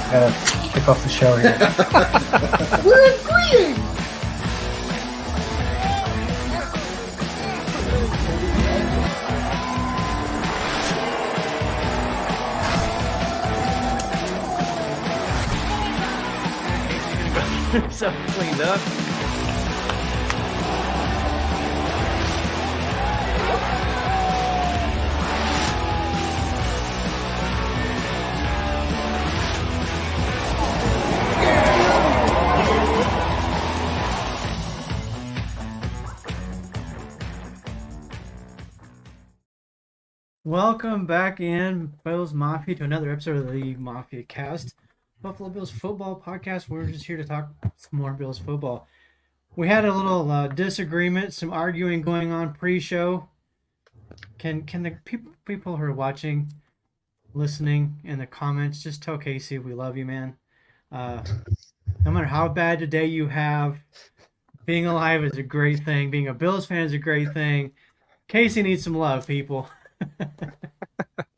Gotta kick off the show here. We're agreeing. So cleaned up. Welcome back in, Bills Mafia, to another episode of the Mafia Cast, Buffalo Bills football podcast. We're just here to talk some more Bills football. We had a little disagreement, some arguing going on pre-show. Can the people who are watching, listening in the comments, just tell Casey we love you, man. No matter how bad a day you have, being alive is a great thing. Being a Bills fan is a great thing. Casey needs some love, people.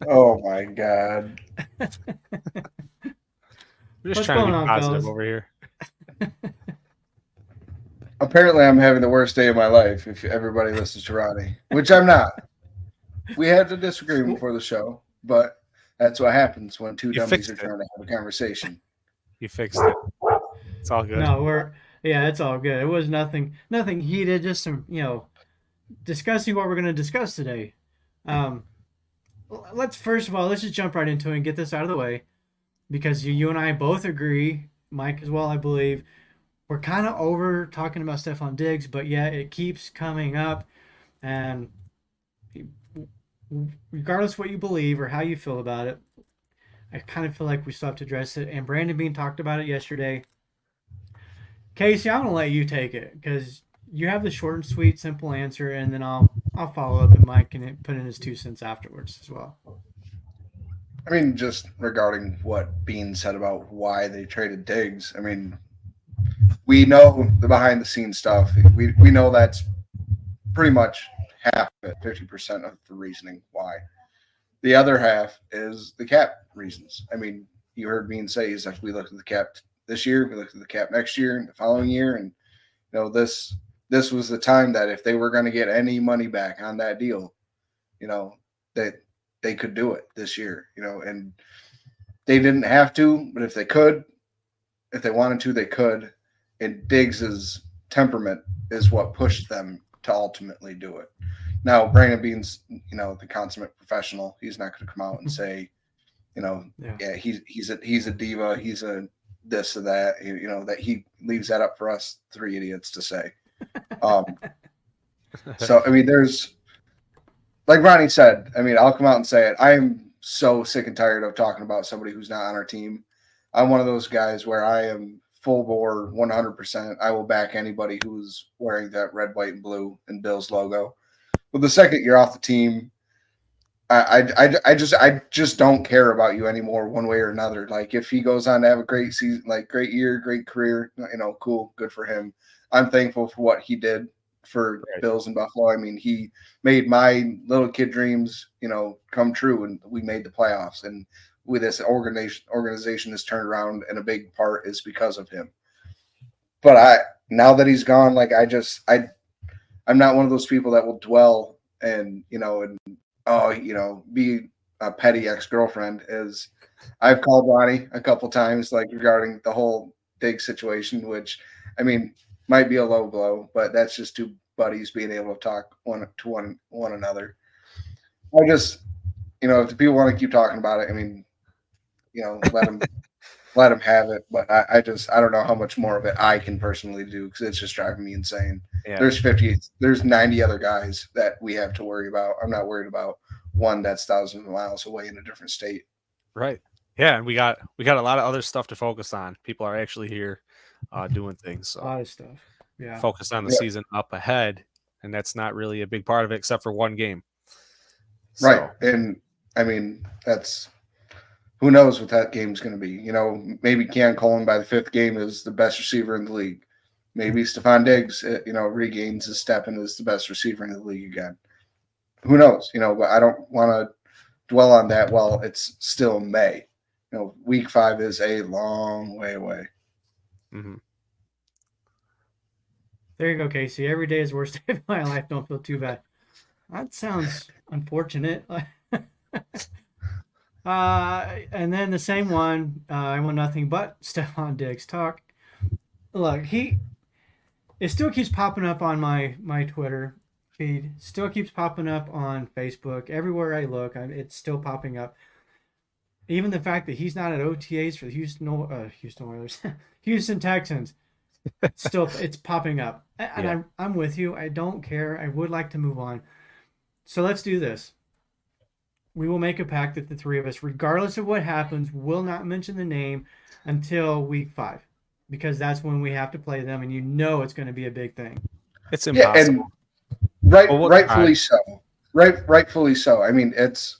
Oh my God. We're just What's trying to going be on, positive fellas? over here. Apparently, I'm having the worst day of my life if everybody listens to Ronnie, which I'm not. We had a disagreement before the show, but that's what happens when two dummies fixed are it. trying to have a conversation. You fixed it. It's all good. No, it's all good. It was nothing heated, just some, discussing what we're going to discuss today. Let's just jump right into it and get this out of the way, because you and I both agree, Mike as well, I believe, we're kind of over talking about Stefon Diggs, but yeah, it keeps coming up, and regardless what you believe or how you feel about it, I kind of feel like we still have to address it. And Brandon Beane talked about it yesterday. Casey, I'm gonna let you take it because you have the short and sweet, simple answer, and then I'll follow up, and Mike can put in his 2 cents afterwards as well. I mean, just regarding what Bean said about why they traded Diggs, I mean, we know the behind-the-scenes stuff. We know that's pretty much half of it, 50% of the reasoning why. The other half is the cap reasons. I mean, you heard Bean say he's like, we looked at the cap this year, we looked at the cap next year and the following year, and this was the time that if they were going to get any money back on that deal, that they could do it this year, and they didn't have to, but if they could, if they wanted to, they could. And Diggs's temperament is what pushed them to ultimately do it. Now, Brandon Beane's, the consummate professional. He's not going to come out and say, he's a diva, he's a this or that. That he leaves that up for us 3 idiots to say. So I mean, there's, like Ronnie said, I mean, I'll come out and say it. I am so sick and tired of talking about somebody who's not on our team. I'm one of those guys where I am full bore 100%. I will back anybody who's wearing that red, white, and blue and Bills logo. But the second you're off the team, I just don't care about you anymore, one way or another. Like, if he goes on to have a great season, like great year, great career, cool, good for him. I'm thankful for what he did for Bills in Buffalo. I mean, he made my little kid dreams, come true, and we made the playoffs. And with this organization has turned around, and a big part is because of him. But now that he's gone, like, I'm not one of those people that will dwell and be a petty ex-girlfriend. As I've called Ronnie a couple times, like, regarding the whole Diggs situation, which, I mean, might be a low blow, but that's just two buddies being able to talk one another. I just, if the people want to keep talking about it, I mean, let them have it. But I don't know how much more of it I can personally do, because it's just driving me insane. Yeah. There's 90 other guys that we have to worry about. I'm not worried about one that's thousands of miles away in a different state. Right. Yeah, and we got a lot of other stuff to focus on. People are actually here doing things. So a lot of stuff. Yeah. Focus on the season up ahead, and that's not really a big part of it except for one game. So. Right. And I mean, who knows what that game's going to be. Maybe Cam Coleman by the 5th game is the best receiver in the league. Maybe Stefon Diggs, regains his step and is the best receiver in the league again. Who knows? But I don't want to dwell on that while it's still May. Week 5 is a long way away. Mm-hmm. There you go, Casey. Every day is the worst day of my life. Don't feel too bad. That sounds unfortunate. And then the same one, I want nothing but Stefon Diggs talk. Look, it still keeps popping up on my Twitter feed. Still keeps popping up on Facebook. Everywhere I look, it's still popping up. Even the fact that he's not at OTAs for the Houston Oilers, Houston Texans, it's popping up. And Yeah. I'm with you. I don't care. I would like to move on. So let's do this. We will make a pact that the three of us, regardless of what happens, will not mention the name until week 5, because that's when we have to play them, and it's going to be a big thing. It's Yeah, and impossible. rightfully so. Rightfully so. I mean, it's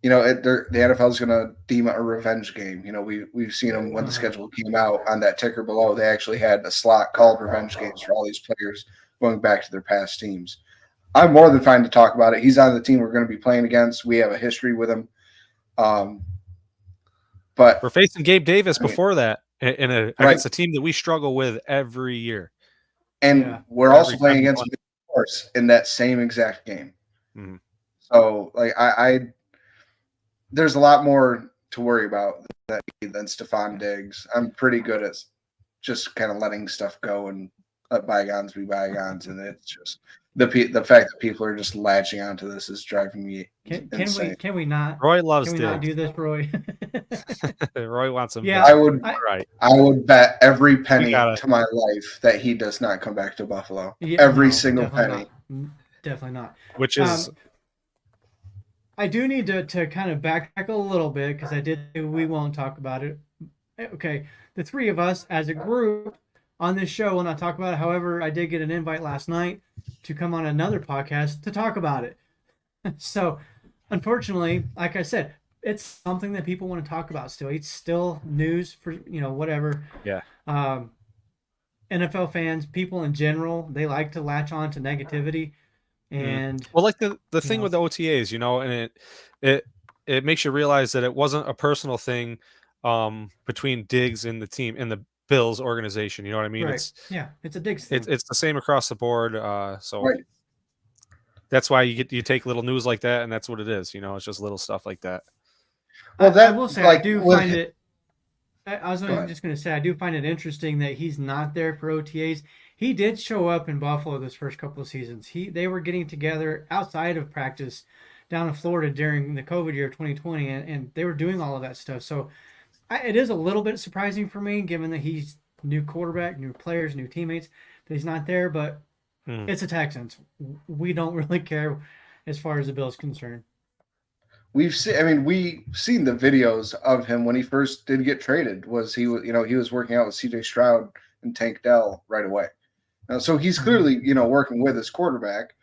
the NFL is going to deem it a revenge game. We've seen them when the schedule came out on that ticker below. They actually had a slot called revenge games for all these players going back to their past teams. I'm more than fine to talk about it. He's on the team we're going to be playing against. We have a history with him. But we're facing Gabe Davis before that against a team that we struggle with every year. And we're also playing against Force in that same exact game. Mm-hmm. So, there's a lot more to worry about than Stefon Diggs. I'm pretty good at just kind of letting stuff go and let bygones be bygones, and it's just the fact that people are just latching onto this is driving me insane. Can we not? Roy loves Can we not do this, Roy? Roy wants him. Yeah, back. I would bet every penny to my life that he does not come back to Buffalo. Every single penny. Definitely not. Which is. I do need to kind of backtrack a little bit, because we won't talk about it. Okay, the three of us as a group on this show will not talk about it. However, I did get an invite last night to come on another podcast to talk about it. So, unfortunately, like I said, it's something that people want to talk about still. It's still news for, whatever. Yeah. NFL fans, people in general, they like to latch on to negativity. And well, like the thing with the OTAs, and it makes you realize that it wasn't a personal thing between Diggs and the team and the Bills organization. You know what I mean? Right. It's a Diggs thing. It's the same across the board. So that's why you take little news like that, and that's what it is. It's just little stuff like that. Well, I will say, I do find it. I was just going to say, I do find it interesting that he's not there for OTAs. He did show up in Buffalo this first couple of seasons. They were getting together outside of practice down in Florida during the COVID year of 2020, and they were doing all of that stuff. So it is a little bit surprising for me, given that he's new quarterback, new players, new teammates, that he's not there. But it's the Texans. We don't really care as far as the Bills concerned. We've seen the videos of him when he first did get traded. He was working out with CJ Stroud and Tank Dell right away. So he's clearly, working with his quarterback.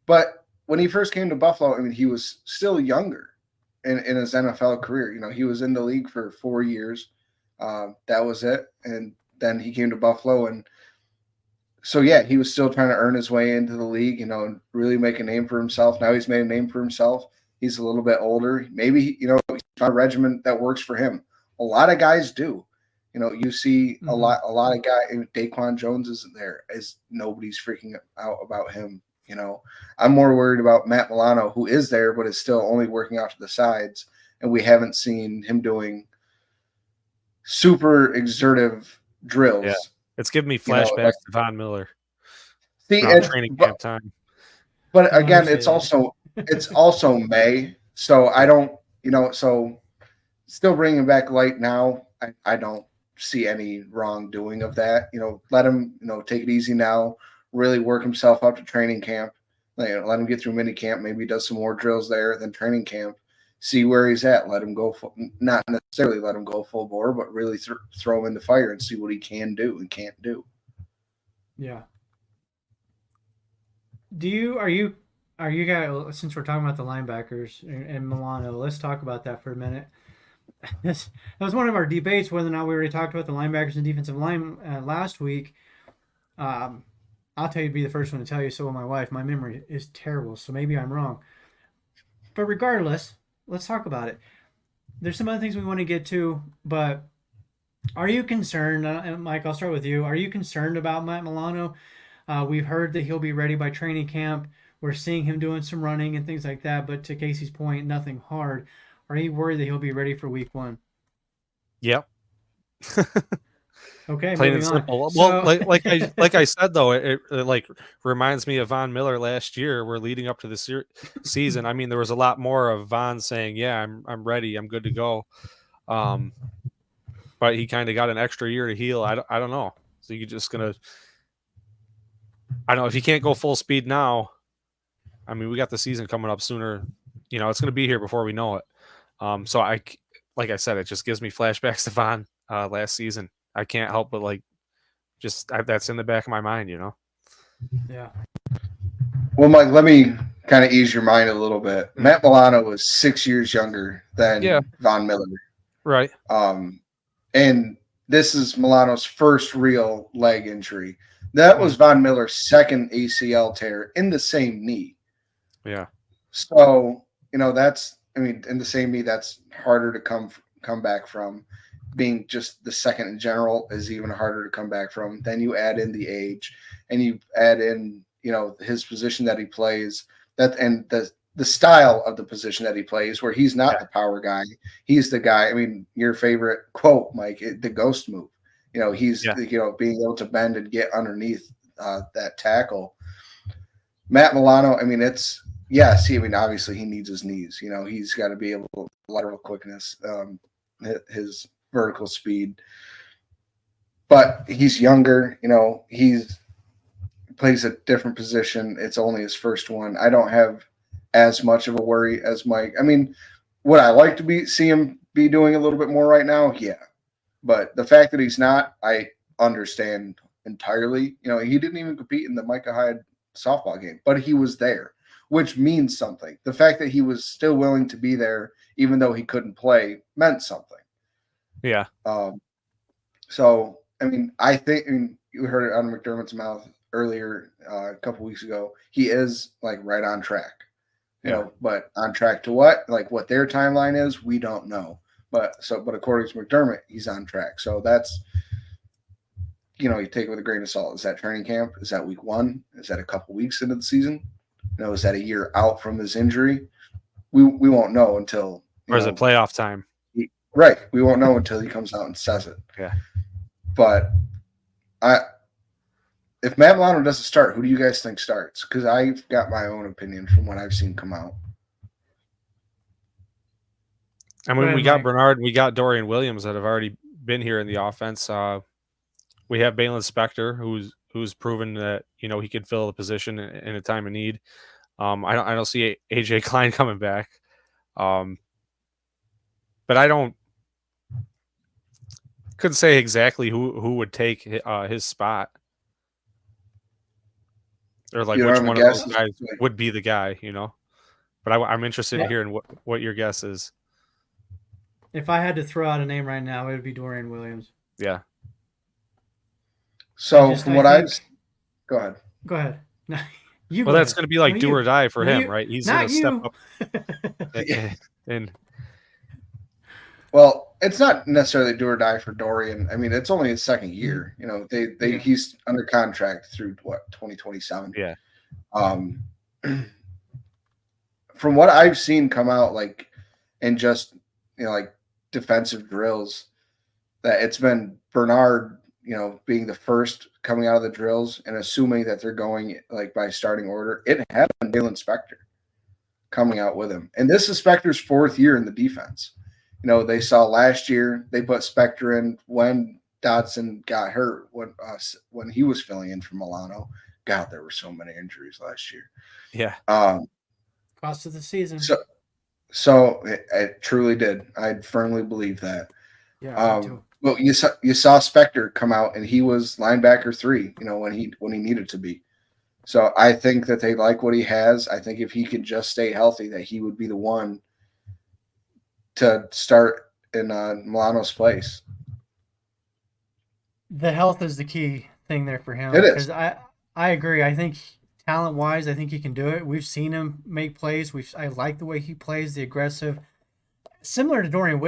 But when he first came to Buffalo, he was still younger in his NFL career. He was in the league for 4 years. That was it. And then he came to Buffalo. And so, he was still trying to earn his way into the league, and really make a name for himself. Now he's made a name for himself. He's a little bit older. Maybe, he's found a regimen that works for him. A lot of guys do. You see a lot of guys. Daquan Jones isn't there, as nobody's freaking out about him. I'm more worried about Matt Milano, who is there, but is still only working out to the sides. And we haven't seen him doing super exertive drills. Yeah. It's giving me flashbacks to Von Miller. See, training camp time. But again, it's also May. So I don't, so still bringing back light now. I don't see any wrongdoing of that. Let him, take it easy now, really work himself up to training camp. Let him get through mini camp. Maybe he does some more drills there than training camp. See where he's at. Let him go, not necessarily let him go full bore, but really throw him in the fire and see what he can do and can't do. Yeah. Are you guys, since we're talking about the linebackers and Milano, let's talk about that for a minute. That was one of our debates, whether or not we already talked about the linebackers and defensive line last week. I'll tell you to be the first one to tell you, so will my wife. My memory is terrible, so maybe I'm wrong. But regardless, let's talk about it. there's some other things we want to get to, but are you concerned, Mike? I'll start with you. Are you concerned about Matt Milano? We've heard that he'll be ready by training camp. We're seeing him doing some running and things like that, but to Casey's point, nothing hard. Are you worried that he'll be ready for week one? Yep. Okay, Plain moving and on. simple. Well, So, like I said though, it like reminds me of Von Miller last year. We're leading up to the season. I mean, there was a lot more of Von saying, "Yeah, I'm ready. I'm good to go." Um, but he kind of got an extra year to heal. I don't know. So you're just gonna. I don't know if he can't go full speed now. I mean, we got the season coming up sooner. It's gonna be here before we know it. So like I said, it just gives me flashbacks to Von last season. I can't help but that's in the back of my mind, yeah. Well, Mike, let me kind of ease your mind a little bit. Mm. Matt Milano was 6 years younger than Yeah. Von Miller. Right. And this is Milano's first real leg injury. That was Von Miller's second ACL tear in the same knee. Yeah. So, in the same knee, that's harder to come back from. Being just the second in general is even harder to come back from. Then you add in the age, and you add in, his position that he plays, and the style of the position that he plays, where he's not the power guy. He's the guy. I mean, your favorite quote, Mike, the ghost move. He's being able to bend and get underneath that tackle. Matt Milano, I mean, obviously he needs his knees. He's got to be able to lateral quickness, his vertical speed. But he's younger. He plays a different position. It's only his first one. I don't have as much of a worry as Mike. I mean, would I like to see him be doing a little bit more right now? Yeah. But the fact that he's not, I understand entirely. He didn't even compete in the Micah Hyde softball game, but he was there, which means something. The fact that he was still willing to be there, even though he couldn't play, meant something. Yeah. So, I mean, you heard it on McDermott's mouth earlier a couple weeks ago. He is like right on track, but on track to what? Like what their timeline is, we don't know. But according to McDermott, he's on track. So that's, you take it with a grain of salt. Is that training camp? Is that week one? Is that a couple weeks into the season? Is that a year out from his injury? We won't know until. Or is it playoff time? Right. We won't know until he comes out and says it. Yeah. But if Matt Milano doesn't start, who do you guys think starts? Because I've got my own opinion from what I've seen come out. I mean, we got Bernard, we got Dorian Williams that have already been here in the offense. We have Balin Spector, who's proven that he could fill the position in a time of need. I don't see AJ Klein coming back, but I couldn't say exactly who would take his spot, or like which one of those guys would be the guy, But I'm interested in hearing what your guess is. If I had to throw out a name right now, it would be Dorian Williams. Yeah. So from what go ahead. Go ahead. That's going to be like do or die for him, right? He's going to step up. And well, it's not necessarily do or die for Dorian. I mean, it's only his second year. He's under contract through 2027. Yeah. From what I've seen come out, and just like defensive drills, that it's been Bernard, being the first coming out of the drills and assuming that they're going by starting order. It had been Balin Spector coming out with him, and this is Spector's fourth year in the defense. They saw last year they put Spector in when Dotson got hurt when he was filling in for Milano. God, there were so many injuries last year. Yeah. Cost of the season. So it truly did. I firmly believe that. Yeah. Well, you saw Spector come out and he was linebacker 3. When he needed to be. So I think that they like what he has. I think if he could just stay healthy, that he would be the one to start in Milano's place. The health is the key thing there for him. It is. I agree. I think talent-wise, I think he can do it. We've seen him make plays. I like the way he plays, the aggressive. similar to Dorian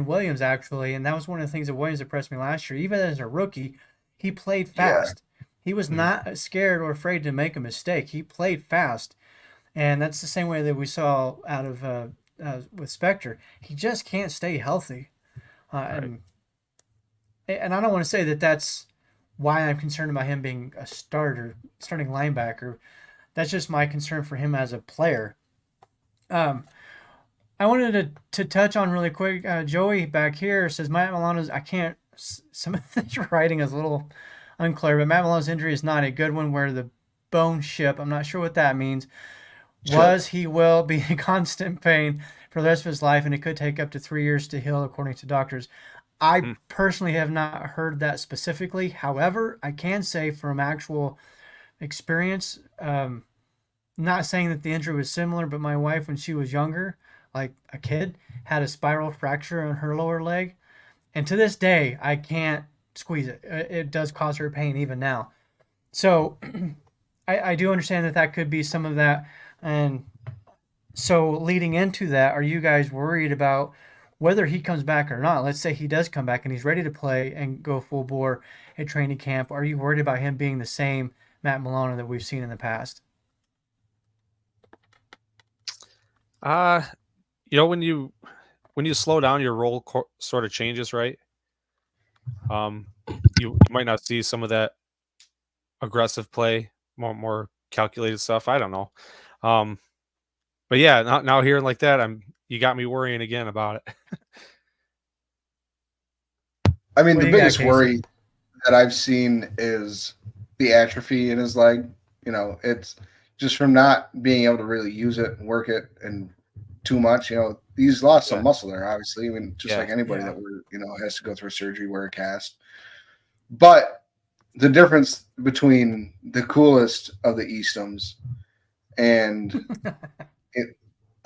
Williams actually, and that was one of the things that Williams impressed me last year. Even as a rookie, he played Yeah. fast. He was not scared or afraid to make a mistake. He played fast, and that's the same way that we saw out of with Spector. He just can't stay healthy, Right. and I don't want to say that that's why I'm concerned about him being a starting linebacker. That's just my concern for him as a player. Um, I wanted to touch on really quick. Joey back here says Matt Milano's. I can't. Some of this writing is a little unclear, but Matt Milano's injury is not a good one. Where the bone ship. I'm not sure what that means. Chip. He will be in constant pain for the rest of his life, and it could take up to 3 years to heal, according to doctors. I Hmm. personally have not heard that specifically. However, I can say from actual experience, not saying that the injury was similar, but my wife, when she was younger, like a kid, had a spiral fracture on her lower leg. And to this day, I can't squeeze it. It does cause her pain even now. So I do understand that that could be some of that. And so leading into that, are you guys worried about whether he comes back or not? Let's say he does come back and he's ready to play and go full bore at training camp. Are you worried about him being the same Matt Milano that we've seen in the past? Uh, when you slow down, your role sort of changes, right? You might not see some of that aggressive play, more calculated stuff. I don't know. Um, but yeah, now hearing like that, you got me worrying again about it. I mean, What the do you got, biggest Casey? worry that I've seen is the atrophy in his leg. It's just from not being able to really use it and work it and too much. He's lost some Yeah, muscle there, obviously. I mean, just yeah, like anybody Yeah. that has to go through surgery, wear a cast. But the difference between the coolest of the Eastums and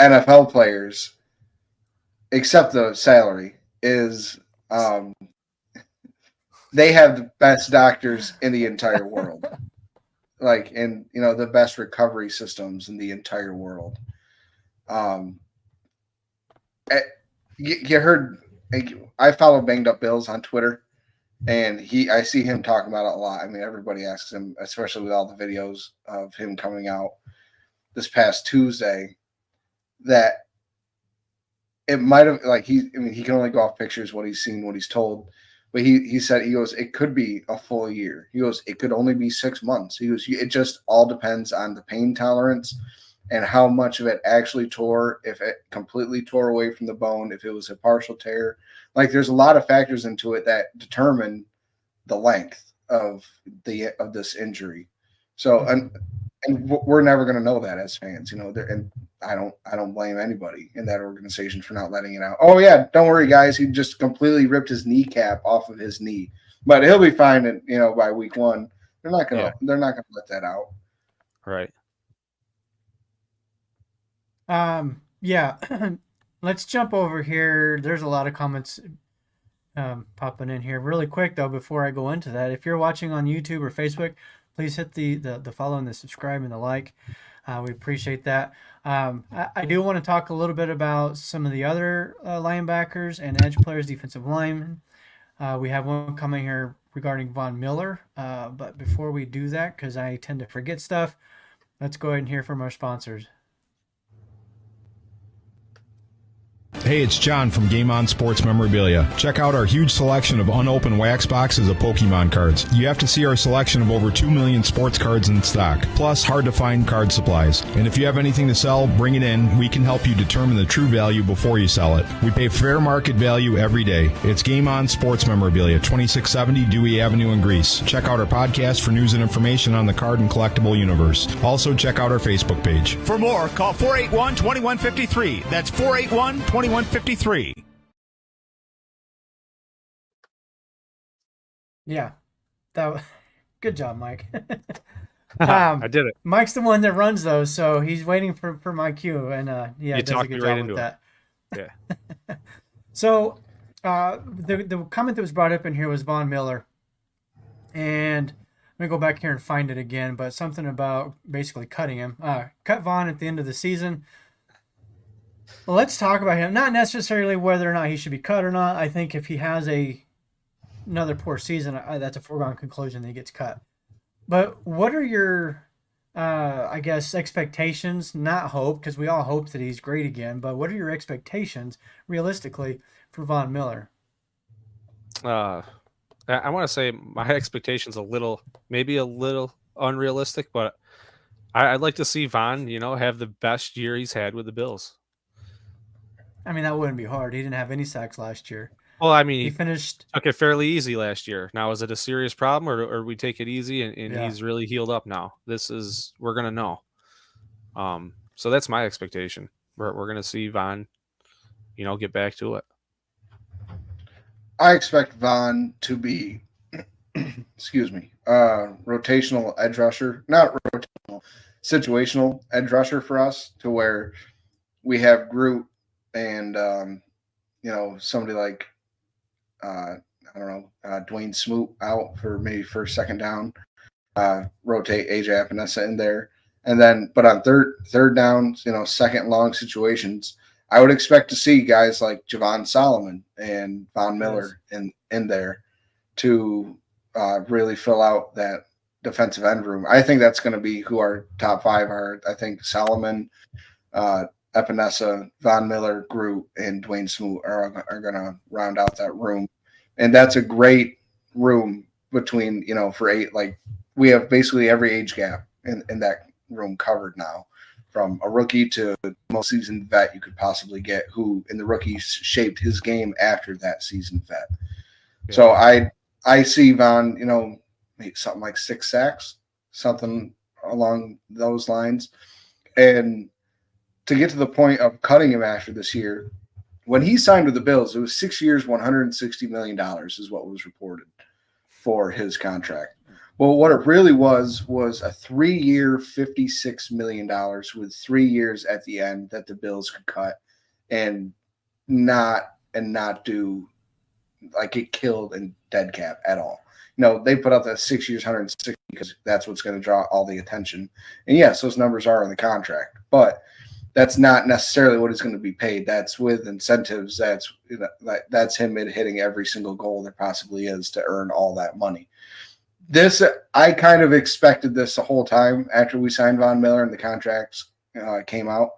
NFL players, except the salary, is they have the best doctors in the entire world. And the best recovery systems in the entire world. Um, you heard, I follow Banged Up Bills on Twitter, and I see him talking about it a lot. I mean, everybody asks him, especially with all the videos of him coming out this past Tuesday, that it might have he can only go off pictures, what he's seen, what he's told. But he said, he goes, it could be a full year. He goes, it could only be 6 months. He goes, it just all depends on the pain tolerance and how much of it actually tore, if it completely tore away from the bone, if it was a partial tear. There's a lot of factors into it that determine the length of this injury. So, and we're never going to know that as fans, and I don't blame anybody in that organization for not letting it out. Oh yeah, don't worry guys, he just completely ripped his kneecap off of his knee, but he'll be fine. And by week 1, they're not yeah, gonna let that out. right. Yeah. Let's jump over here. There's a lot of comments popping in here really quick though. Before I go into that, if you're watching on YouTube or Facebook, please hit the follow and the subscribe and the like. We appreciate that. I do want to talk a little bit about some of the other linebackers and edge players, defensive linemen. We have one coming here regarding Von Miller. But before we do that, because I tend to forget stuff, let's go ahead and hear from our sponsors. Hey, it's John from Game On Sports Memorabilia. Check out our huge selection of unopened wax boxes of Pokemon cards. You have to see our selection of over 2 million sports cards in stock, plus hard-to-find card supplies. And if you have anything to sell, bring it in. We can help you determine the true value before you sell it. We pay fair market value every day. It's Game On Sports Memorabilia, 2670 Dewey Avenue in Greece. Check out our podcast for news and information on the card and collectible universe. Also, check out our Facebook page. For more, call 481-2153. That's 481-2153. Yeah, good job, Mike. I did it. Mike's the one that runs those, so he's waiting for my cue, and yeah, You does a talked good me right job with into it. that. Yeah. So, the comment that was brought up in here was Von Miller, and let me go back here and find it again. But something about basically cutting him. Cut Von at the end of the season. Well, let's talk about him. Not necessarily whether or not he should be cut or not. I think if he has another poor season, that's a foregone conclusion that he gets cut. But what are your, I guess, expectations? Not hope, because we all hope that he's great again. But what are your expectations, realistically, for Von Miller? Uh, I want to say my expectations maybe a little unrealistic, but I'd like to see Von, have the best year he's had with the Bills. I mean, that wouldn't be hard. He didn't have any sacks last year. Well, I mean, He he finished, took it fairly easy last year. Now, is it a serious problem, or we take it easy and yeah. he's really healed up now? We're gonna know. So that's my expectation. We're gonna see Von, get back to it. I expect Von to be, excuse me, rotational edge rusher, not rotational, situational edge rusher for us, to where we have Groot and somebody like I don't know, Dwayne Smoot out for maybe first, second down. Rotate AJ Epinesa in there, and then but on third downs, second long situations, I would expect to see guys like Javon Solomon and Von Miller in there to really fill out that defensive end room. I think that's going to be who our top five are. I think Solomon, Epinesa, Von Miller, Groot, and Dwayne Smoot are going to round out that room, and that's a great room between for eight. Like, we have basically every age gap in that room covered now, from a rookie to the most seasoned vet you could possibly get, who in the rookie shaped his game after that seasoned vet. Yeah. So I see Von, maybe something like 6 sacks, something along those lines. And to get to the point of cutting him after this year, when he signed with the Bills, it was 6 years, $160 million is what was reported for his contract. Well, what it really was a 3-year, $56 million with 3 years at the end that the Bills could cut and not do, like, get killed in dead cap at all. They put out that 6 years, 160, because that's what's going to draw all the attention. And yes, those numbers are in the contract, but that's not necessarily what is going to be paid. That's with incentives. That's him hitting every single goal there possibly is to earn all that money. I kind of expected this the whole time after we signed Von Miller and the contracts came out,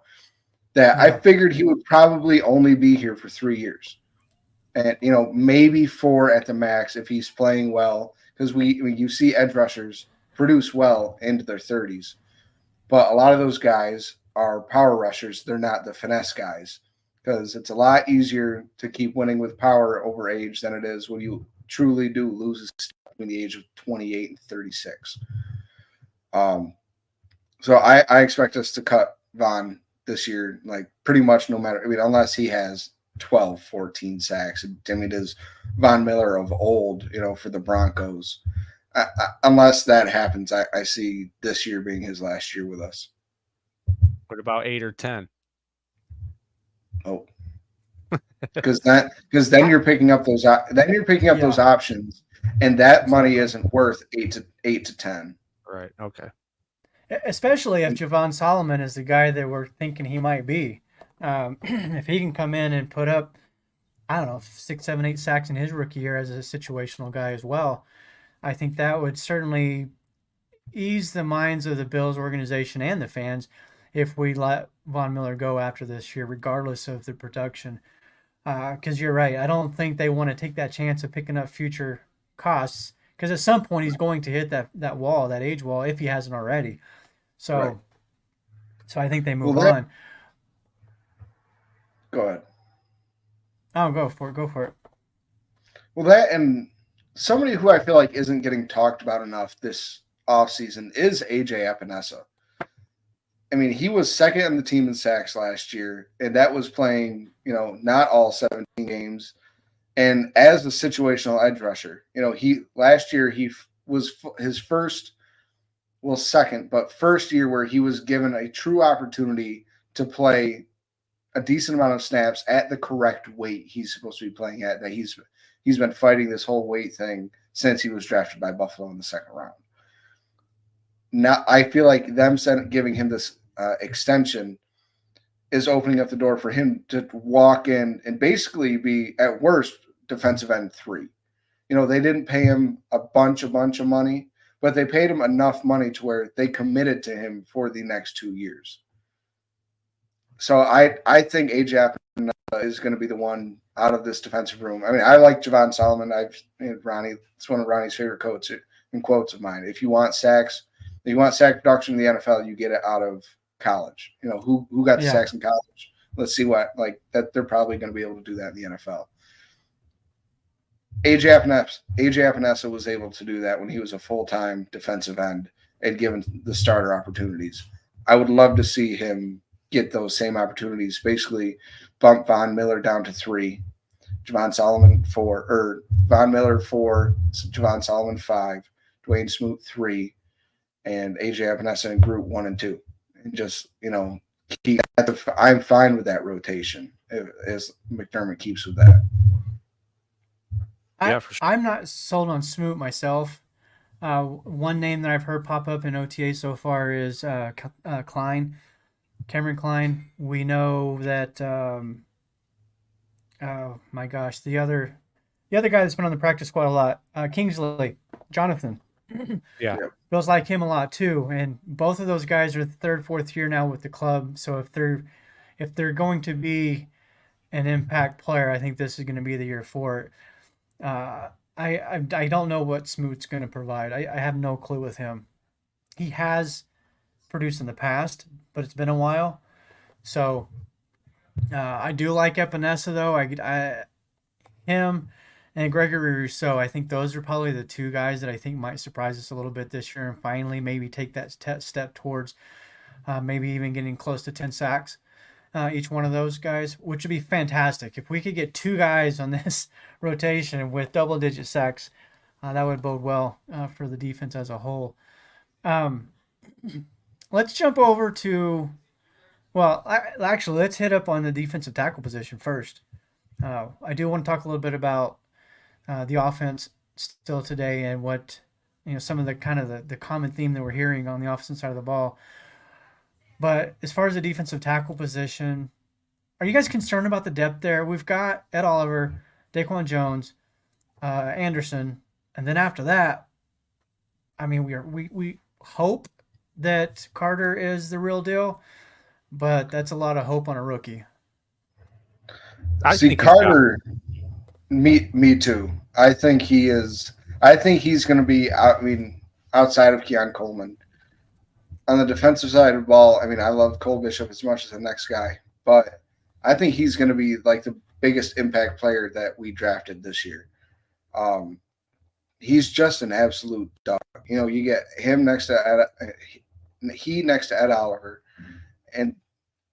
that I figured he would probably only be here for 3 years, and maybe 4 at the max if he's playing well, because you see edge rushers produce well into their 30s, but a lot of those guys are power rushers. They're not the finesse guys, because it's a lot easier to keep winning with power over age than it is when you truly do lose between the age of 28 and 36. So I expect us to cut Von this year, like, pretty much no matter, unless he has 12, 14 sacks. I mean, it is Von Miller of old, for the Broncos. Unless that happens, I see this year being his last year with us. What about 8 or 10? Oh, because then you're picking up those those options, and that money isn't worth 8 to 10. Right. Okay. Especially if Javon Solomon is the guy that we're thinking he might be. If he can come in and put up, I don't know, 6, 7, 8 sacks in his rookie year as a situational guy as well, I think that would certainly ease the minds of the Bills organization and the fans if we let Von Miller go after this year, regardless of the production. Because you're right. I don't think they want to take that chance of picking up future costs, because at some point he's going to hit that wall, that age wall, if he hasn't already. So, right. So I think they move on. Go ahead. Oh, go for it. Well, that, and somebody who I feel like isn't getting talked about enough this offseason is AJ Epinesa. I mean, he was second on the team in sacks last year, and that was playing, not all 17 games. And as a situational edge rusher, last year he was his first year where he was given a true opportunity to play a decent amount of snaps at the correct weight he's supposed to be playing at, that he's been fighting this whole weight thing since he was drafted by Buffalo in the second round. Now, I feel like them giving him this extension is opening up the door for him to walk in and basically be, at worst, defensive end 3. They didn't pay him a bunch of money, but they paid him enough money to where they committed to him for the next 2 years. So I think AJ is going to be the one out of this defensive room. I mean, I like Javon Solomon. Ronnie, it's one of Ronnie's favorite quotes of mine. If you want sack production in the NFL, you get it out of college. Who got the sacks in college? Let's see that they're probably going to be able to do that in the NFL. AJ Epinesa was able to do that when he was a full-time defensive end and given the starter opportunities. I would love to see him get those same opportunities, basically bump Von Miller down to 3, Javon Solomon 4, or Von Miller 4, Javon Solomon 5, Dwayne Smoot 3, and AJ Epinesa in group 1 and 2. And just, I'm fine with that rotation as McDermott keeps with that. Yeah, for sure. I'm not sold on Smoot myself. One name that I've heard pop up in OTA so far is Klein. Cameron Klein. We know that. Oh my gosh, the other guy that's been on the practice squad a lot, Kingsley, Jonathan. Yeah, Bills like him a lot too, and both of those guys are third, fourth year now with the club. So if they're going to be an impact player, I think this is going to be the year for it. I don't know what Smoot's going to provide. I have no clue with him. He has produced in the past, but it's been a while. So I do like Epinesa though. Him and Gregory Rousseau. I think those are probably the two guys that I think might surprise us a little bit this year and finally maybe take that step towards maybe even getting close to 10 sacks. Each one of those guys, which would be fantastic. If we could get 2 guys on this rotation with double-digit sacks, that would bode well for the defense as a whole. Let's jump over to, actually, let's hit up on the defensive tackle position first. I do want to talk a little bit about the offense still today and what, some of the kind of the common theme that we're hearing on the offensive side of the ball. But as far as the defensive tackle position, are you guys concerned about the depth there? We've got Ed Oliver, Daquan Jones, Anderson, and then after that, I mean, we hope that Carter is the real deal, but that's a lot of hope on a rookie. I think Carter. Me too. I think he is. I think he's going to be. Outside of Keon Coleman. On the defensive side of the ball, I love Cole Bishop as much as the next guy, but I think he's going to be like the biggest impact player that we drafted this year. He's just an absolute dog. You get him next to Ed Oliver, and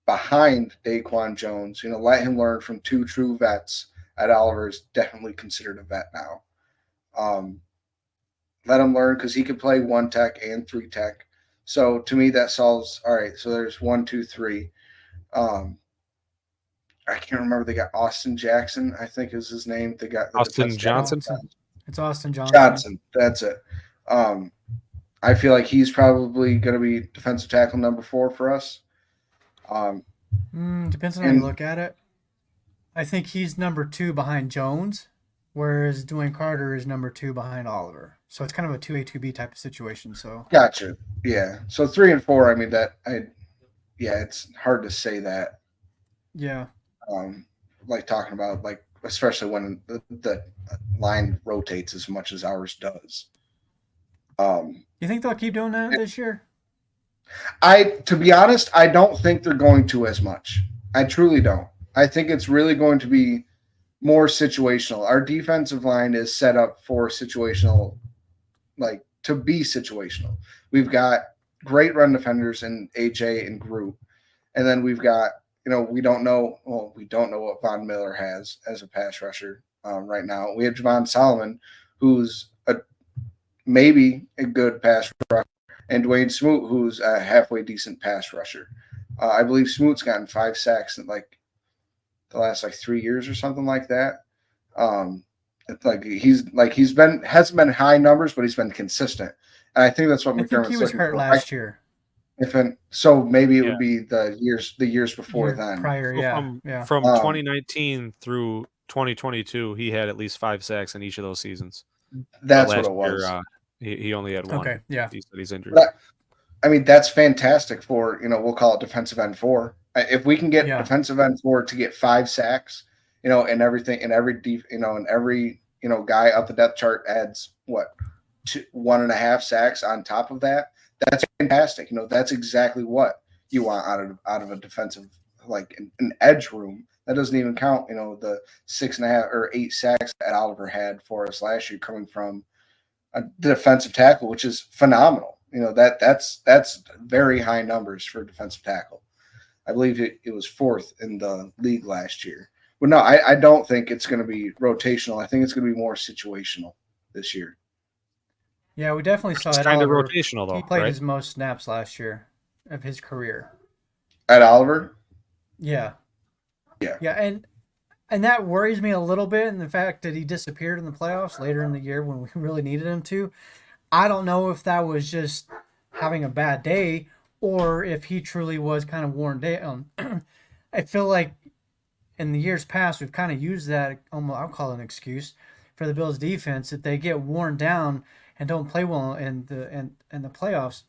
behind Daquan Jones. Let him learn from 2 true vets. Ed Oliver is definitely considered a vet now. Let him learn because he can play 1 tech and 3 tech. So to me, that solves. All right, so there's 1, 2, 3. I can't remember. They got Austin Jackson, I think is his name. They got Austin Johnson. It's Austin Johnson. Johnson. That's it. I feel like he's probably going to be defensive tackle number 4 for us. Depends on how you look at it. I think he's number 2 behind Jones, whereas Dwayne Carter is number 2 behind Oliver. So it's kind of a 2A, 2B type of situation. So gotcha. Yeah. So 3 and 4. It's hard to say that. Yeah. Like talking about especially when the line rotates as much as ours does. You think they'll keep doing that this year? To be honest, I don't think they're going to as much. I truly don't. I think it's really going to be more situational. Our defensive line is set up for situational, to be situational. We've got great run defenders in AJ and Group. And then we've got, we don't know what Von Miller has as a pass rusher right now. We have Javon Solomon, who's maybe a good pass rusher, and Dwayne Smoot, who's a halfway decent pass rusher. I believe Smoot's gotten 5 sacks in the last 3 years or something like that. Hasn't been high numbers, but he's been consistent. And I think that's what McDermott's looking for. He was hurt last year. So maybe it Yeah. would be the years before Year then. prior, Well, yeah. from Um, 2019 through 2022, he had at least 5 sacks in each of those seasons. But That's what last it year, was. he only had 1. Okay, yeah. He said he's injured. But I mean, that's fantastic for, we'll call it defensive end 4. If we can get Yeah. defensive end 4 to get 5 sacks, and everything, and every guy up the depth chart adds 1.5 sacks on top of that. That's fantastic. That's exactly what you want out of a defensive, like an edge room. That doesn't even count, the 6.5 or 8 sacks that Oliver had for us last year coming from a defensive tackle, which is phenomenal. That's very high numbers for a defensive tackle. I believe it was 4th in the league last year. But no, I don't think it's going to be rotational. I think it's going to be more situational this year. Yeah, we definitely saw It's Ed kind of Oliver. rotational, though, He played right? his most snaps last year of his career. At Oliver? Yeah. Yeah. Yeah, and that worries me a little bit, and the fact that he disappeared in the playoffs later in the year when we really needed him to. I don't know if that was just having a bad day or if he truly was kind of worn down. I feel like in the years past we've kind of used that almost, I'll call it an excuse for the Bills defense that they get worn down and don't play well in the playoffs.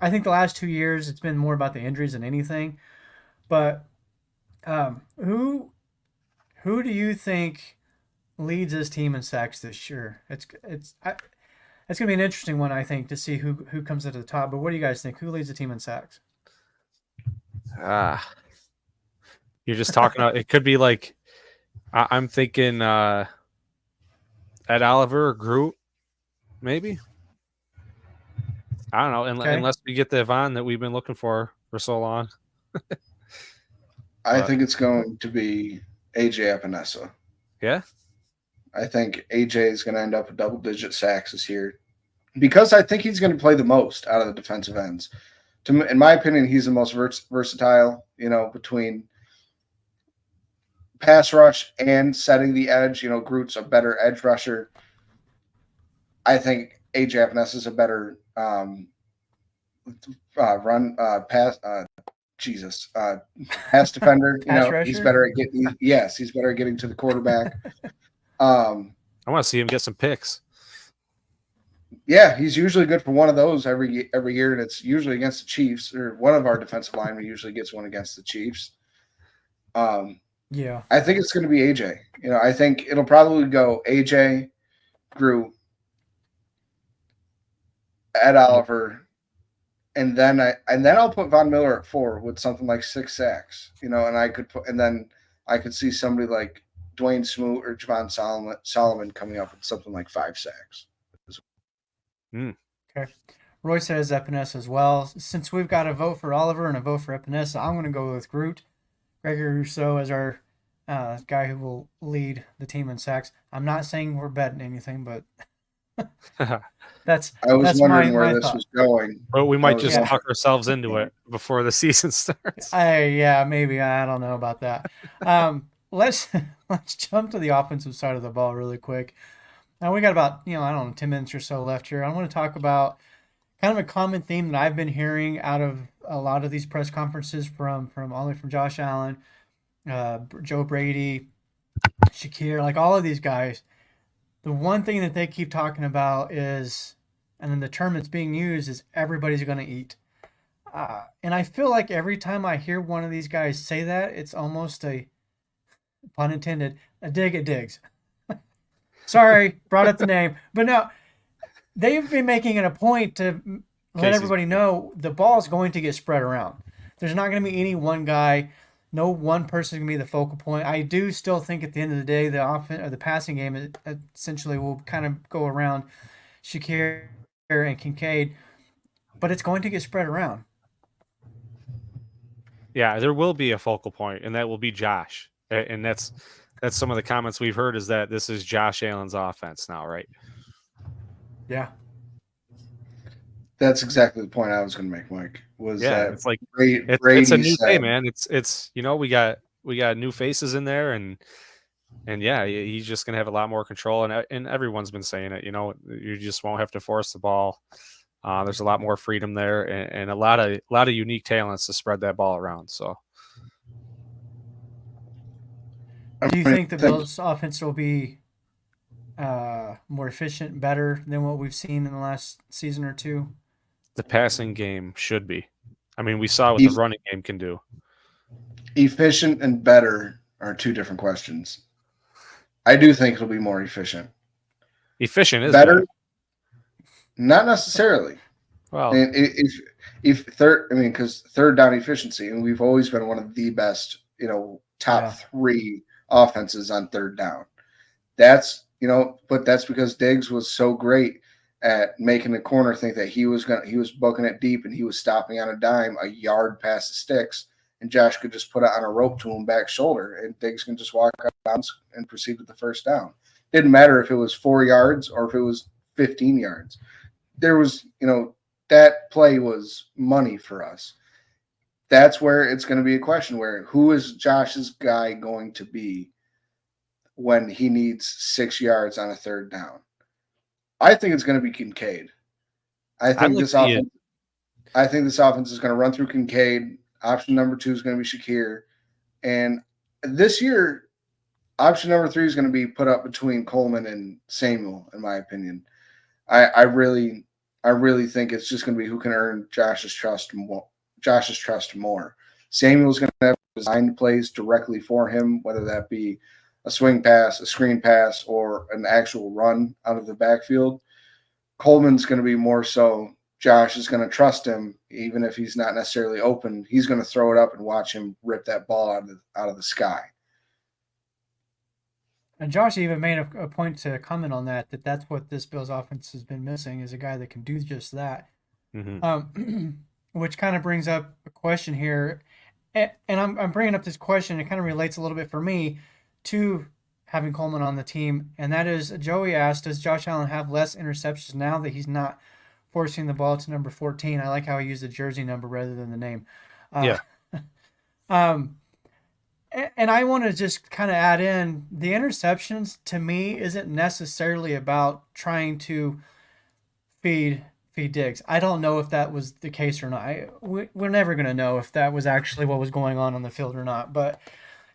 I think the last 2 years it's been more about the injuries than anything. But who do you think leads this team in sacks this year? It's gonna be an interesting one, I think, to see who comes into the top. But what do you guys think? Who leads the team in sacks? You're just talking about it could be like I'm thinking Ed Oliver or Groot, maybe. I don't know, Okay. unless we get the Yvonne that we've been looking for so long. I think it's going to be AJ Epinesa. Yeah. I think AJ is going to end up with double-digit sacks this year because I think he's going to play the most out of the defensive ends. In my opinion, he's the most versatile, between pass rush and setting the edge. Groot's a better edge rusher. I think AJ Epinesa is a better pass defender. Pass rusher? He's better at he's better at getting to the quarterback. I want to see him get some picks. Yeah, he's usually good for one of those every year, and it's usually against the Chiefs, or one of our defensive linemen usually gets one against the Chiefs. Yeah. I think it's going to be AJ. I think it'll probably go AJ, Groot, Ed Oliver, and then I'll put Von Miller at 4 with something like 6 sacks. And I could see somebody like Dwayne Smoot or Javon Solomon coming up with something like 5 sacks. Okay. Roy says Epinesa as well. Since we've got a vote for Oliver and a vote for Epinesa, I'm going to go with Groot. Gregory Rousseau as our guy who will lead the team in sacks. I'm not saying we're betting anything, but that's wondering where my this thought. was going. But we might just Yeah. talk ourselves into it before the season starts. Maybe. I don't know about that. Let's jump to the offensive side of the ball really quick. Now we got about, I don't know, 10 minutes or so left here. I want to talk about kind of a common theme that I've been hearing out of a lot of these press conferences from Josh Allen, Joe Brady, Shakir, like all of these guys. The one thing that they keep talking about is, and then the term that's being used is everybody's going to eat. And I feel like every time I hear one of these guys say that, it's almost a, pun intended, a dig at Diggs. Sorry, brought up the name. But no, they've been making it a point to let everybody know the ball is going to get spread around. There's not going to be any one guy. No one person can be the focal point. I do still think at the end of the day, the passing game essentially will kind of go around Shakir and Kincaid, but it's going to get spread around. Yeah, there will be a focal point, and that will be Josh. And that's some of the comments we've heard is that this is Josh Allen's offense now, right? Yeah. That's exactly the point I was going to make, Mike. It's like Brady it's a new said, day, man. It's we got new faces in there, and yeah, he's just gonna have a lot more control, and everyone's been saying it. You just won't have to force the ball There's a lot more freedom there, and a lot of unique talents to spread that ball around. So, Do you think the Bills' offense will be more efficient, better than what we've seen in the last season or two? the passing game should be. I mean, we saw what the running game can do. Efficient and better are two different questions. I do think it'll be more efficient. Efficient is better. Not necessarily. Well, if third, I mean, because third down efficiency, and we've always been one of the best, top 3 offenses on third down. That's, but that's because Diggs was so great at making the corner think that he was booking it deep and he was stopping on a dime, a yard past the sticks, and Josh could just put it on a rope to him back shoulder, and Diggs can just walk out and proceed with the first down. Didn't matter if it was 4 yards or if it was 15 yards. There was, that play was money for us. That's where it's going to be a question where who is Josh's guy going to be when he needs 6 yards on a third down? I think it's going to be Kincaid. I think this offense is going to run through Kincaid. Option number 2 is going to be Shakir. And this year, option number 3 is going to be put up between Coleman and Samuel, in my opinion. I really think it's just going to be who can earn Josh's trust more. Samuel's going to have designed plays directly for him, whether that be a swing pass, a screen pass, or an actual run out of the backfield. Coleman's going to be more so Josh is going to trust him, even if he's not necessarily open. He's going to throw it up and watch him rip that ball out of the sky. And Josh even made a point to comment on that's what this Bills offense has been missing, is a guy that can do just that. Mm-hmm. Which kind of brings up a question here. And I'm bringing up this question. It kind of relates a little bit for me to having Coleman on the team. And that is, Joey asked, does Josh Allen have less interceptions now that he's not forcing the ball to number 14? I like how he used the jersey number rather than the name. Yeah. And I want to just kind of add in, the interceptions to me isn't necessarily about trying to feed Diggs. I don't know if that was the case or not. We're never going to know if that was actually what was going on the field or not. But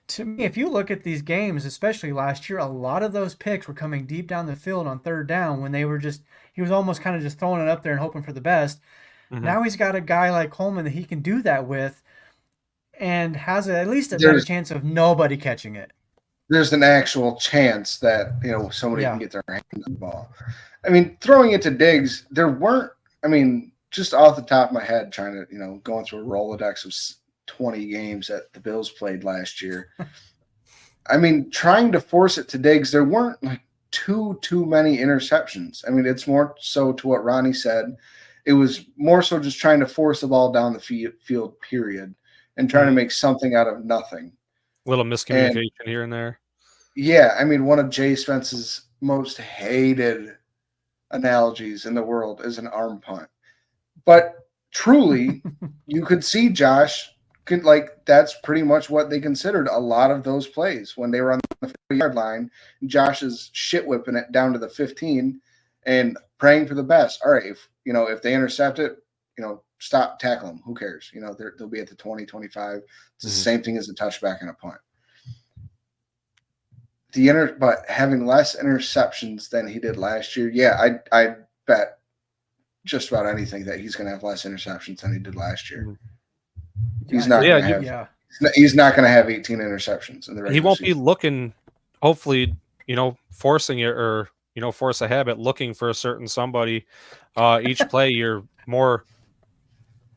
to me, if you look at these games, especially last year, a lot of those picks were coming deep down the field on third down when he was almost kind of just throwing it up there and hoping for the best. Mm-hmm. Now he's got a guy like Coleman that he can do that with, and has at least a better chance of nobody catching it. There's an actual chance that, somebody can get their hands on the ball. I mean, throwing it to Diggs, there weren't, just off the top of my head, trying to, going through a Rolodex of 20 games that the Bills played last year. Trying to force it to Diggs, there weren't like too many interceptions. It's more so to what Ronnie said. It was more so just trying to force the ball down the field, period. And trying to make something out of nothing. Little miscommunication here and there. Yeah, one of Jay Spence's most hated analogies in the world is an arm punt. But truly, you could see Josh, that's pretty much what they considered a lot of those plays when they were on the 50-yard line. Josh is shit whipping it down to the 15 and praying for the best. All right, if they intercept it, stop, tackle them. Who cares? They'll be at the 20, 25. It's the same thing as a touchback and a punt. But having less interceptions than he did last year, yeah, I bet just about anything that he's going to have less interceptions than he did last year. He's not going to have 18 interceptions in the regular He won't season. be looking, hopefully, forcing it or force a habit, looking for a certain somebody. Each play, you're more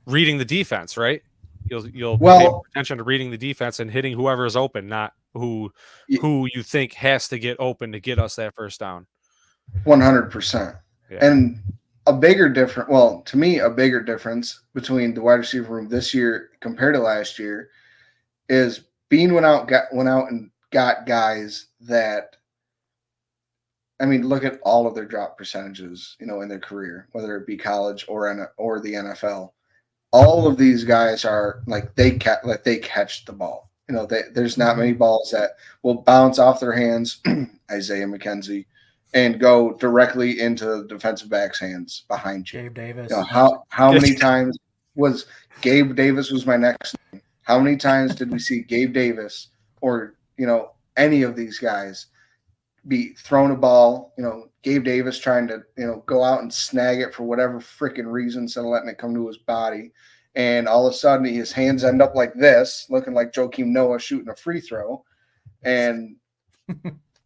reading the defense, right? You'll pay attention to reading the defense and hitting whoever is open, not who you think has to get open to get us that first down. 100%. Yeah. And a bigger difference between the wide receiver room this year compared to last year is Beane went out and got guys that, look at all of their drop percentages, in their career, whether it be college or the NFL. All of these guys are they catch the ball. There's not many balls that will bounce off their hands. Isaiah McKenzie, and go directly into the defensive back's hands behind you. Gabe Davis. You know, how many times was Gabe Davis was my next name? How many times did we see Gabe Davis or, you know, any of these guys be thrown a ball, you know, Gabe Davis trying to, you know, go out and snag it for whatever freaking reason instead of letting it come to his body. And all of a sudden his hands end up like this, looking like Joakim Noah shooting a free throw. And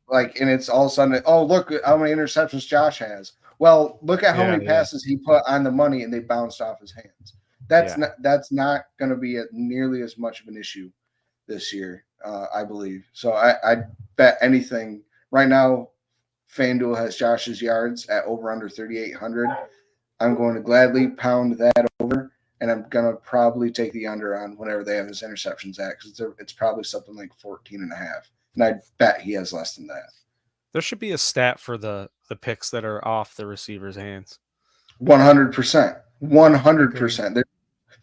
like, and it's all of a sudden, oh, look at how many interceptions Josh has. Well, look at how many passes he put on the money and they bounced off his hands. That's not going to be nearly as much of an issue this year, I believe. So I bet anything right now. FanDuel has Josh's yards at over under 3,800. I'm going to gladly pound that over, and I'm going to probably take the under on whenever they have his interceptions at, because it's probably something like 14.5. And I bet he has less than that. There should be a stat for the picks that are off the receiver's hands. 100%. 100%.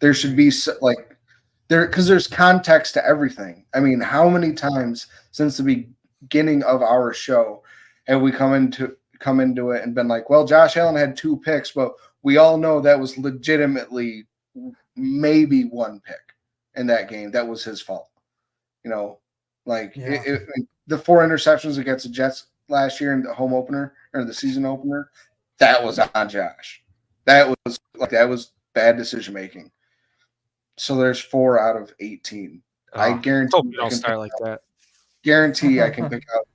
There should be like there, because there's context to everything. I mean, how many times since the beginning of our show have we come into it and been like, well, Josh Allen had 2 picks, but we all know that was legitimately maybe 1 pick in that game. That was his fault. You know, like the 4 interceptions against the Jets last year in the home opener or the season opener, that was on Josh. That was bad decision making. So there's 4 out of 18. I guarantee you don't start like that. Guarantee I can pick out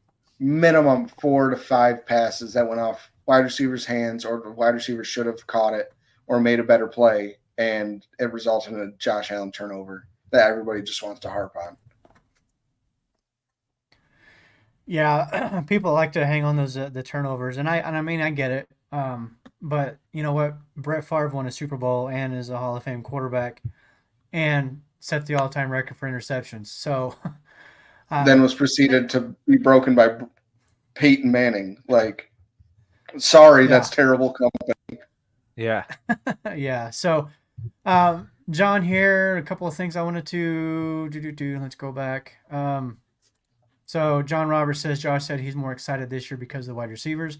minimum 4 to 5 passes that went off wide receivers' hands, or the wide receiver should have caught it or made a better play, and it resulted in a Josh Allen turnover that everybody just wants to harp on. Yeah, people like to hang on those the turnovers, and I mean I get it. But you know what? Brett Favre won a Super Bowl and is a Hall of Fame quarterback, and set the all-time record for interceptions. So then was preceded to be broken by Peyton Manning. Like, sorry, that's terrible company. Yeah. Yeah. So, John here, a couple of things I wanted to do. Let's go back. So John Roberts says Josh said he's more excited this year because of the wide receivers.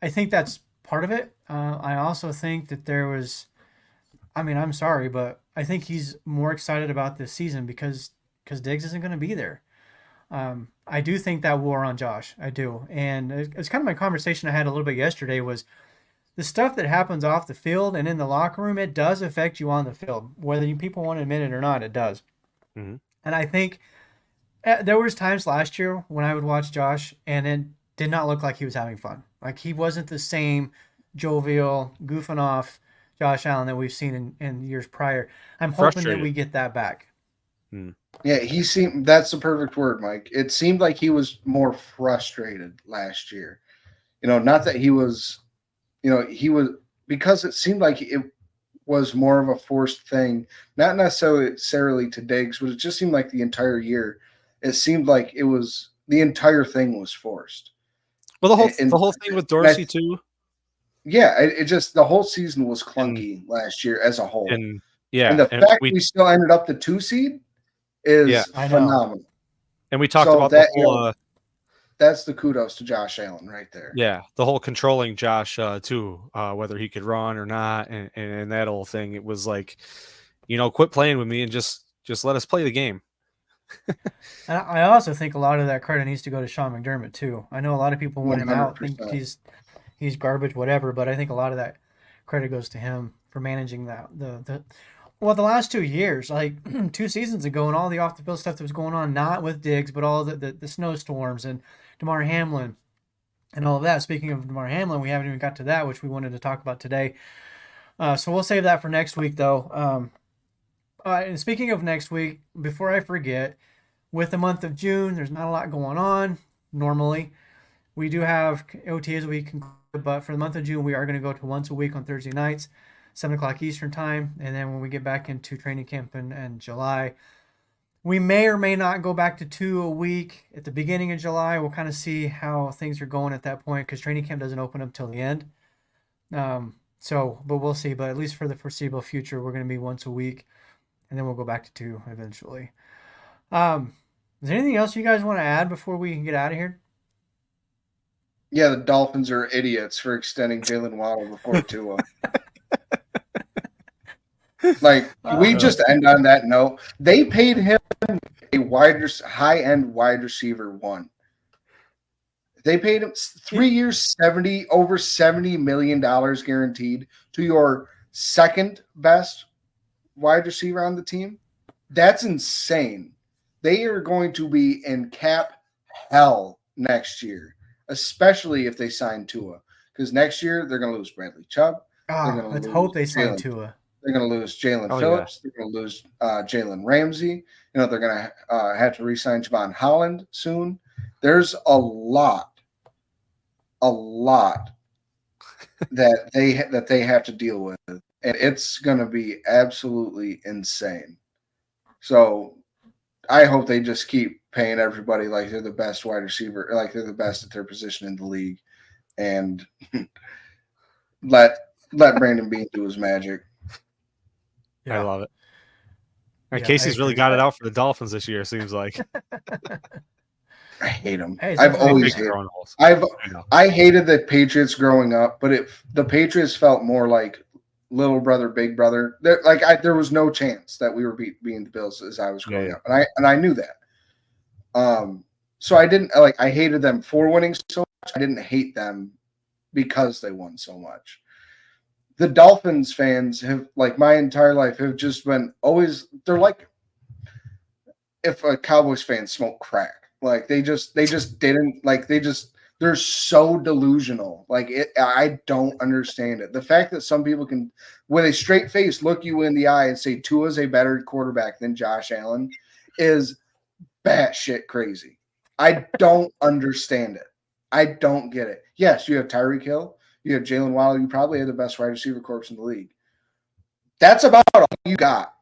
I think that's part of it. I also think that there was, I mean, I'm sorry, but I think he's more excited about this season because Diggs isn't going to be there. I do think that wore on Josh. I do. And it's kind of my conversation I had a little bit yesterday was the stuff that happens off the field and in the locker room, it does affect you on the field. Whether people want to admit it or not, it does. Mm-hmm. And I think there was times last year when I would watch Josh and it did not look like he was having fun. Like he wasn't the same jovial, goofing off Josh Allen that we've seen in years prior. I'm hoping that we get that back. Yeah, that's the perfect word, Mike. It seemed like he was more frustrated last year. You know, not that he was, you know, he was, because it seemed like it was more of a forced thing, not necessarily to Diggs, but it just seemed like the entire year, it seemed like it was, the entire thing was forced. Well, the whole thing with Dorsey too. Yeah, it just, the whole season was clunky last year as a whole. And the fact we still ended up the 2 seed is phenomenal. And we talked about the whole. That's the kudos to Josh Allen right there. Yeah, the whole controlling Josh too, whether he could run or not, and that whole thing. It was like, you know, quit playing with me and just let us play the game. And I also think a lot of that credit needs to go to Sean McDermott too. I know a lot of people want him out, think he's garbage, whatever, but I think a lot of that credit goes to him for managing that the last 2 years, like 2 seasons ago, and all the off the field stuff that was going on, not with Diggs, but all the snowstorms and Damar Hamlin and all of that. Speaking of Damar Hamlin, we haven't even got to that, which we wanted to talk about today. So we'll save that for next week, though. And speaking of next week, before I forget, with the month of June, there's not a lot going on normally. We do have OTAs a week, but for the month of June, we are going to go to once a week on Thursday nights, 7 o'clock Eastern time. And then when we get back into training camp in July, we may or may not go back to 2 a week at the beginning of July. We'll kind of see how things are going at that point because training camp doesn't open up till the end. But we'll see. But at least for the foreseeable future, we're going to be once a week, and then we'll go back to 2 eventually. Is there anything else you guys want to add before we get out of here? Yeah, the Dolphins are idiots for extending Jalen Waddle before Tua. Like, can we just end on that note? They paid him a high-end wide receiver one. They paid him 3 years, over $70 million guaranteed to your second best wide receiver on the team. That's insane. They are going to be in cap hell next year, especially if they sign Tua. Because next year they're going to lose Bradley Chubb. They're going to Let's lose hope they sign Tua. They're going to lose Jalen Oh, Phillips. They're going to lose Jalen Ramsey. You know, they're going to have to re-sign Javon Holland soon. There's a lot that they have to deal with, and it's going to be absolutely insane. So I hope they just keep paying everybody like they're the best wide receiver, like they're the best at their position in the league, and let Brandon Beane do his magic. I love it. And Yeah, Casey's really got it out for the Dolphins this year, it seems like. I hate him. Hey, I've always hated. I hated the Patriots growing up, but the Patriots felt more like little brother, big brother. There was no chance that we were beating the Bills as I was growing up, and I knew that. So I didn't I hated them for winning so much. I didn't hate them because they won so much. The Dolphins fans have, like my entire life, have just been always. They're like if a Cowboys fan smoked crack. Like they just didn't they're so delusional. I don't understand it. The fact that some people can, with a straight face, look you in the eye and say Tua's a better quarterback than Josh Allen is batshit crazy. I don't understand it. I don't get it. Yes, you have Tyreek Hill, you have Jalen Waddle, you probably have the best wide receiver corps in the league. That's about all you got.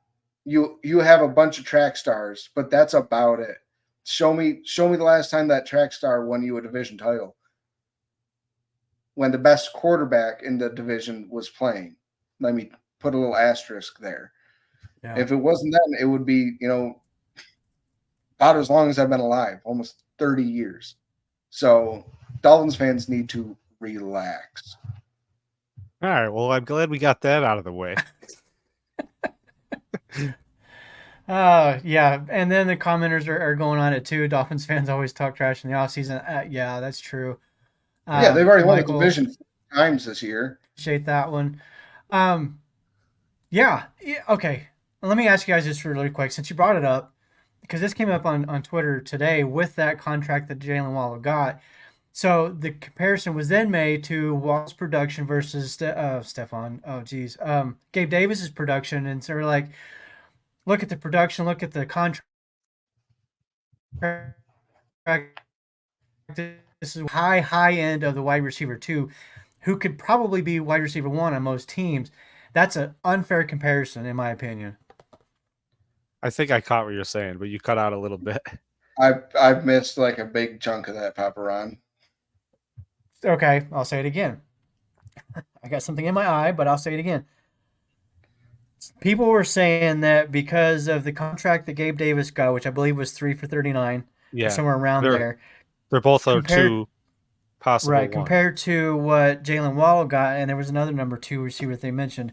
You have a bunch of track stars, but that's about it. Show me the last time that track star won you a division title when the best quarterback in the division was playing. Let me put a little asterisk there. Yeah. If it wasn't then, it would be, about as long as I've been alive, almost 30 years. So Dolphins fans need to relax. All right. Well, I'm glad we got that out of the way. Yeah, and then the commenters are going on it too. Dolphins fans always talk trash in the offseason. Yeah, that's true. Yeah, they've already won the division 4 times this year. Appreciate that one. Yeah, okay. Let me ask you guys just really quick, since you brought it up, because this came up on Twitter today with that contract that Jalen Waddle got. So the comparison was then made to Waddle's production versus Stefon. Oh, geez. Gabe Davis's production, and so we're like, look at the production, look at the contract. This is high end of the wide receiver 2, who could probably be wide receiver 1 on most teams. That's an unfair comparison, in my opinion. I think I caught what you're saying, but you cut out a little bit. I've missed like a big chunk of that, Papa Ron. Okay, I'll say it again. I got something in my eye, but I'll say it again. People were saying that because of the contract that Gabe Davis got, which I believe was 3 for $39, or somewhere around there. They're both are 2 possible. Right, compared to what Jalen Waddle got, and there was another number 2 receiver they mentioned.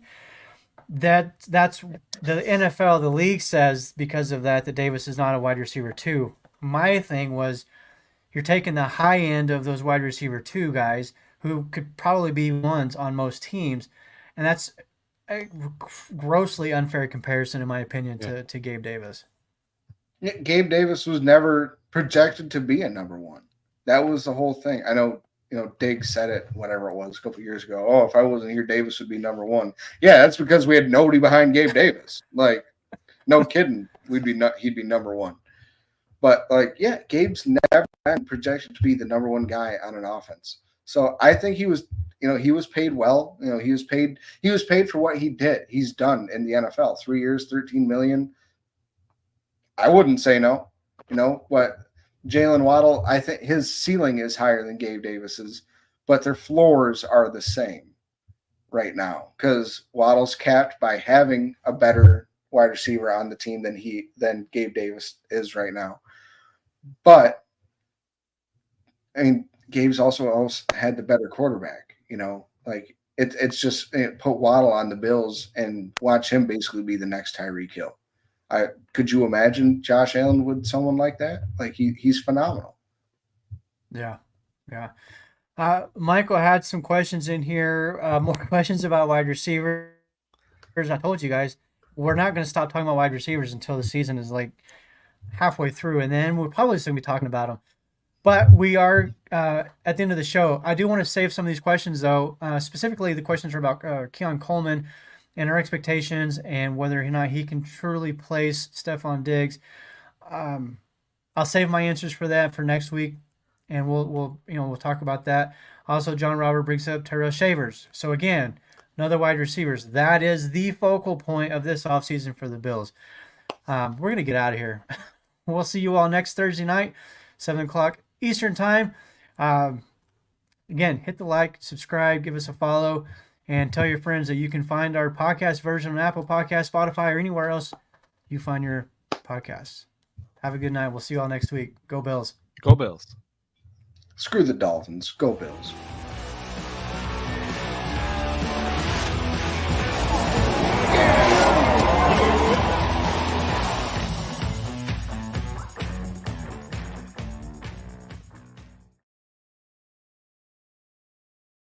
That's the NFL, the league says because of that Davis is not a wide receiver 2. My thing was, you're taking the high end of those wide receiver 2 guys who could probably be ones on most teams, and that's a grossly unfair comparison, in my opinion, to Gabe Davis. Yeah, Gabe Davis was never projected to be a number 1. That was the whole thing. I know, Diggs said it, whatever it was, a couple years ago. Oh, if I wasn't here, Davis would be number 1. Yeah, that's because we had nobody behind Gabe Davis. Like, no kidding, he'd be number 1. But Gabe's never been projected to be the number 1 guy on an offense. So I think he was paid well. He was paid for what he did. He's done in the NFL. 3 years, $13 million. I wouldn't say no. But Jalen Waddle, I think his ceiling is higher than Gabe Davis's, but their floors are the same right now because Waddle's capped by having a better wide receiver on the team than Gabe Davis is right now. But I mean, Gabe's also had the better quarterback. Like it's just put Waddle on the Bills and watch him basically be the next Tyreek Hill. Could you imagine Josh Allen with someone like that? Like he's phenomenal. Yeah. Michael had some questions in here, more questions about wide receivers. I told you guys, we're not going to stop talking about wide receivers until the season is like halfway through, and then we're probably still going to be talking about them. But we are at the end of the show. I do want to save some of these questions, though. Specifically, the questions are about Keon Coleman and our expectations and whether or not he can truly place Stefon Diggs. I'll save my answers for that for next week, and we'll talk about that. Also, John Robert brings up Terrell Shavers. So again, another wide receivers. That is the focal point of this offseason for the Bills. We're going to get out of here. We'll see you all next Thursday night, 7 o'clock Eastern time. Again, hit the like, subscribe, give us a follow, and tell your friends that you can find our podcast version on Apple Podcasts, Spotify, or anywhere else you find your podcasts. Have a good night. We'll see you all next week. Go Bills. Go Bills. Screw the Dolphins. Go Bills.